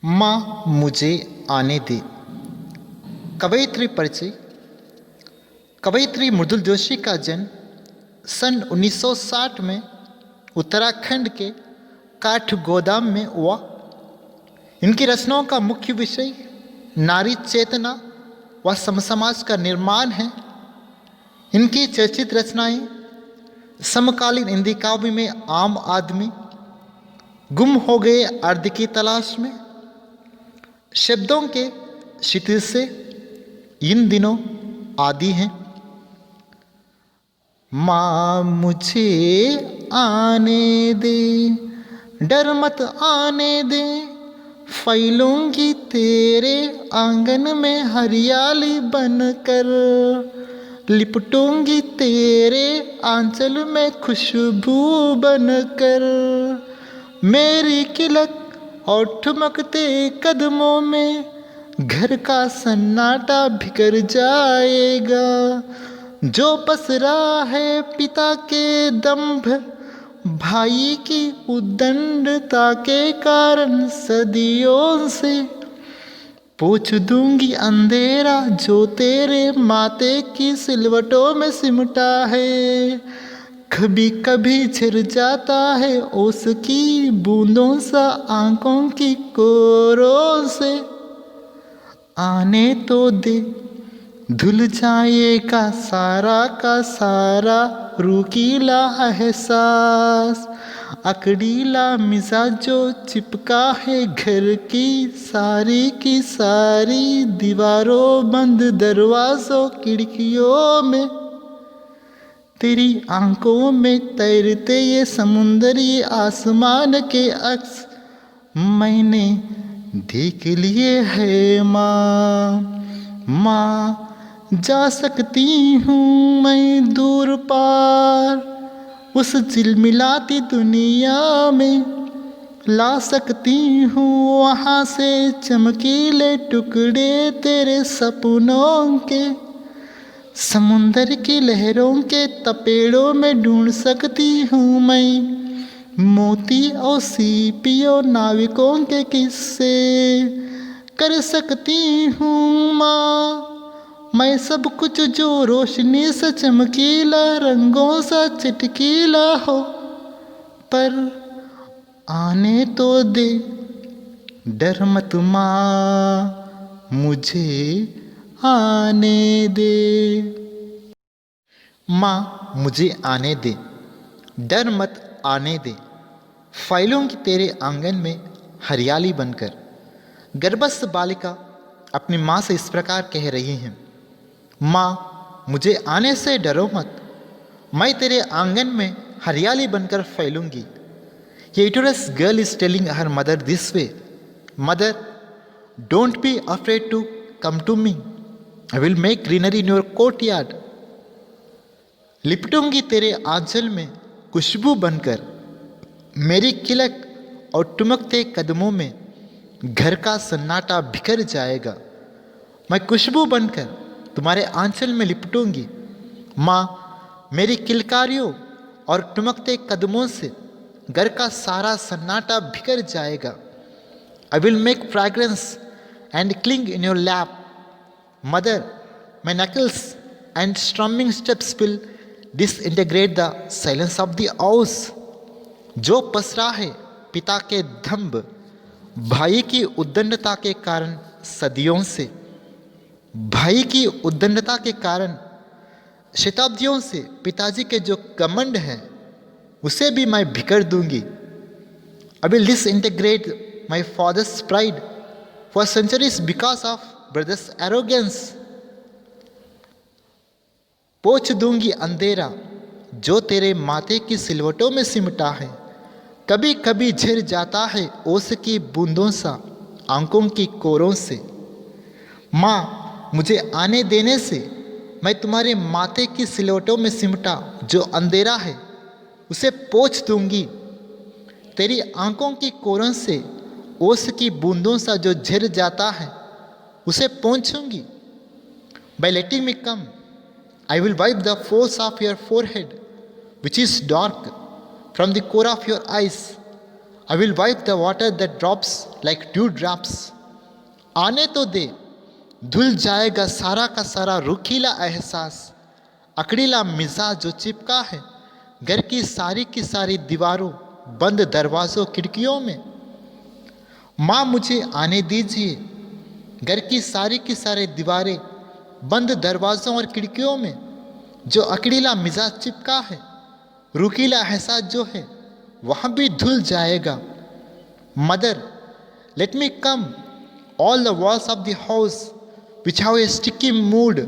माँ मुझे आने दे। कवयित्री परिचय। कवयित्री मृदुल जोशी का जन्म सन 1960 में उत्तराखंड के काठगोदाम में हुआ। इनकी रचनाओं का मुख्य विषय नारी चेतना व समसमाज का निर्माण है। इनकी चर्चित रचनाएं समकालीन हिंदी काव्य में आम आदमी, गुम हो गए अर्ध की तलाश में, शब्दों के क्षितिज से, इन दिनों आदि हैं। माँ मुझे आने दे, डर मत आने दे, फैलूंगी तेरे आंगन में हरियाली बनकर, लिपटूंगी तेरे आंचल में खुशबू बनकर, मेरी किलक और ठुमकते कदमों में घर का सन्नाटा बिखर जाएगा। जो पसरा है पिता के दंभ, भाई की उद्दंडता के कारण सदियों से, पूछ दूंगी अंधेरा जो तेरे माथे की सिलवटों में सिमटा है। कभी कभी झिर जाता है उसकी बूंदों सा आंखों की कोरों से, आने तो दे धुल जाएगा सारा का सारा रूकीला एहसास, अकड़ीला मिजाज जो चिपका है घर की सारी दीवारों, बंद दरवाजों खिड़कियों में, तेरी आंखों में तैरते ये समुंदर, ये आसमान के अक्स मैंने देख लिए है। माँ जा सकती हूँ मैं दूर पार, उस झिलमिलाती दुनिया में ला सकती हूँ वहाँ से चमकीले टुकड़े तेरे सपनों के, समुंदर की लहरों के तपेड़ों में ढूंढ सकती हूँ मैं मोती और सीपियों नाविकों के किस्से, कर सकती हूँ माँ मैं सब कुछ जो रोशनी सा चमकीला, रंगों सा चटकीला हो, पर आने तो दे डर मत माँ मुझे आने दे। माँ मुझे आने दे, डर मत आने दे, फैलूंगी तेरे आंगन में हरियाली बनकर। गर्भस्थ बालिका अपनी माँ से इस प्रकार कह रही हैं, माँ मुझे आने से डरो मत, मैं तेरे आंगन में हरियाली बनकर फैलूंगी। ये uterus girl is telling her mother this way, mother don't be afraid to come to me, I will make greenery in your courtyard. लिपटूंगी तेरे आंचल में खुशबू बनकर, मेरी किलक और टुमकते कदमों में घर का सन्नाटा बिखर जाएगा। मैं खुशबू बनकर तुम्हारे आंचल में लिपटूंगी। माँ मेरी किलकारियों और टुमकते कदमों से घर का सारा सन्नाटा बिखर जाएगा। I will make fragrance and cling in your lap. Mother, my knuckles and strumming steps will disintegrate the silence of the house. जो पसरा है पिता के दंभ, भाई की उद्दंडता के कारण सदियों से, भाई की उद्दंडता के कारण शताब्दियों से पिताजी के जो कमंड है उसे भी मैं बिखर दूंगी। I will disintegrate my father's pride for centuries because of brother's arrogance. पोंछ दूंगी अंधेरा जो तेरे माथे की सिलवटों में सिमटा है। कभी कभी झिर जाता है ओस की बूंदों सा आंखों की कोरों से। माँ मुझे आने देने से मैं तुम्हारे माथे की सिलवटों में सिमटा जो अंधेरा है उसे पोंछ दूंगी। तेरी आंखों की कोरों से ओस की बूंदों सा जो झिर जाता है उसे पोंछूंगी। By letting me come, I will wipe the folds of your forehead, which is dark, from the core of your eyes. I will wipe the water that drops like dewdrops. आने तो दे, धुल जाएगा सारा का सारा रुखीला एहसास, अकड़ीला मिजाज जो चिपका है घर की सारी दीवारों, बंद दरवाजों खिड़कियों में। माँ मुझे आने दीजिए, घर की सारी दीवारें, बंद दरवाजों और खिड़कियों में जो अकड़ीला मिजाज चिपका है, रुखीला एहसास जो है वहाँ भी धुल जाएगा। Mother, let me come, all the walls of the house which have a sticky mood,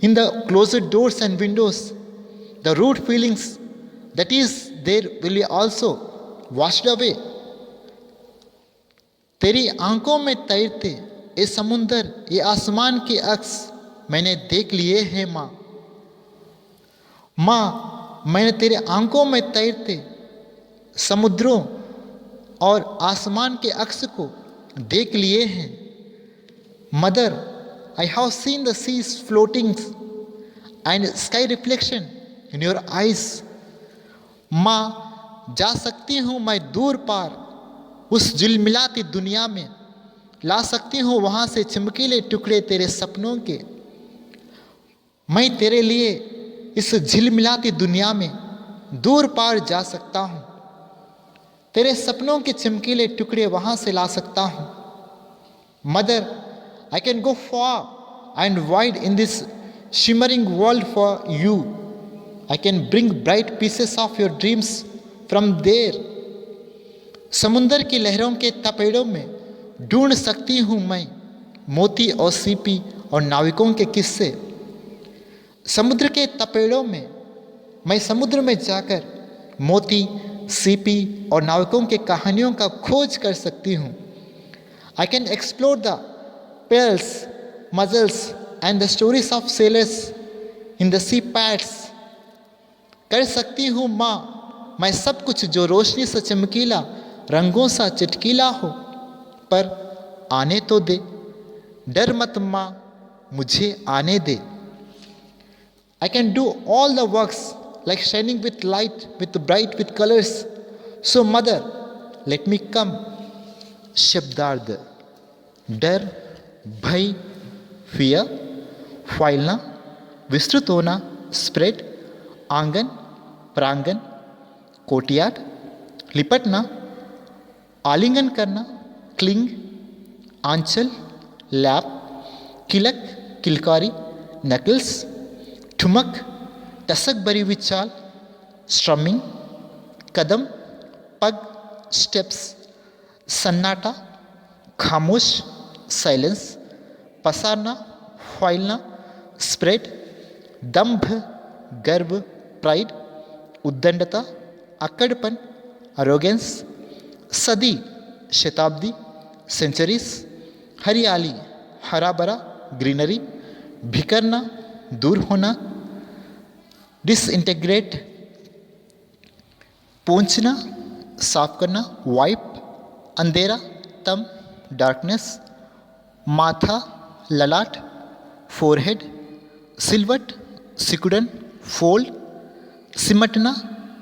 in the closed doors and windows, the rude feelings that is there will be also washed away. तेरी आंखों में तैरते ये समुंदर, ये आसमान के अक्स मैंने देख लिए हैं माँ। माँ, मैंने तेरे आंखों में तैरते समुद्रों और आसमान के अक्स को देख लिए हैं। Mother, I have seen the seas floating and sky reflection in your eyes. माँ, जा सकती हूँ मैं दूर पार उस झिलमिलाती दुनिया में, ला सकती हूँ वहाँ से चमकीले टुकड़े तेरे सपनों के। मैं तेरे लिए इस झिलमिलाती दुनिया में दूर पार जा सकता हूँ, तेरे सपनों के चमकीले टुकड़े वहाँ से ला सकता हूँ। Mother, I can go far and wide in this shimmering world for you. I can bring bright pieces of your dreams from there. समुंदर की लहरों के तपेड़ों में ढूंढ सकती हूँ मैं मोती और सीपी और नाविकों के किस्से। समुद्र के तपेड़ों में मैं समुद्र में जाकर मोती, सीपी और नाविकों के कहानियों का खोज कर सकती हूँ। I can explore the pearls, mussels and the stories of sailors in the sea pads. कर सकती हूँ माँ मैं सब कुछ जो रोशनी से चमकीला, रंगों सा चटकीला हो, पर आने तो दे, डर मत माँ मुझे आने दे। I can do all the works like shining with light, with bright with colors. So mother, let me come. शब्दार्थ: डर, भय, फियर, फैलना, विस्तृत होना, स्प्रेड, आंगन, प्रांगण, कोर्टयार्ड, लिपटना, आलिंगन करना, क्लिंग, आंचल, लैप, किलक, किलकारी, नकल्स, ठुमक, टसक भरी हुई चाल, स्ट्रमिंग, कदम, पग, स्टेप्स, सन्नाटा, खामोश, साइलेंस, पसारना, फैलना, स्प्रेड, दंभ, गर्व, प्राइड, उद्दंडता, अक्कड़पन, अरोगेंस, सदी, शताब्दी, सेंचुरीज, हरियाली, हरा भरा, ग्रीनरी, बिखरना, दूर होना, डिसइंटीग्रेट, पहुंचना, साफ करना, वाइप, अंधेरा, तम, डार्कनेस, माथा, ललाट, फोरहेड, सिलवट, सिकुड़न, फोल्ड, सिमटना,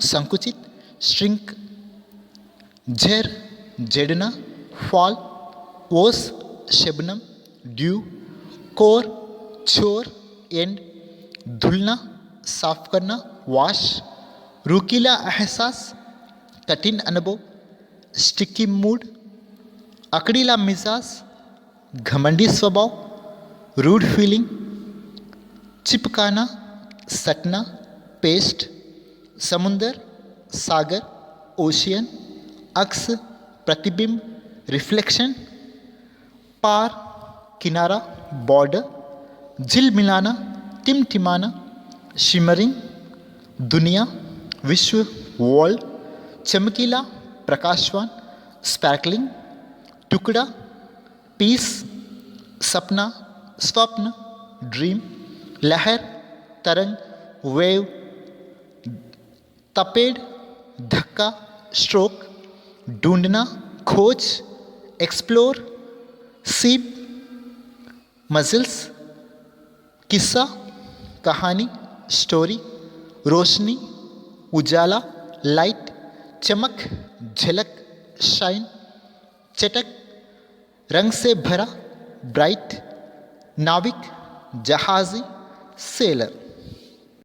संकुचित, श्रिंक, झेर, जेडना, फॉल, ओस, शबनम, ड्यू, कोर, छोर, एंड, धुलना, साफ करना, वॉश, रुकीला एहसास, कठिन अनुभव, स्टिकी मूड, अकड़ीला मिजाज, घमंडी स्वभाव, रूड फीलिंग, चिपकाना, सटना, पेस्ट, समुंदर, सागर, ओशियन, अक्स, प्रतिबिंब, रिफ्लेक्शन, पार, किनारा, बॉर्डर, झिल मिलाना, टिमटिमाना, शिमरिंग, दुनिया, विश्व, वर्ल्ड, चमकीला, प्रकाशवान, स्पार्कलिंग, टुकड़ा, पीस, सपना, स्वप्न, ड्रीम, लहर, तरंग, वेव, तपेड़, धक्का, स्ट्रोक, ढूंढना, खोज, एक्सप्लोर, सीप, मजल्स, किस्सा, कहानी, स्टोरी, रोशनी, उजाला, लाइट, चमक, झलक, शाइन, चटक, रंग से भरा, ब्राइट, नाविक, जहाजी, सेलर।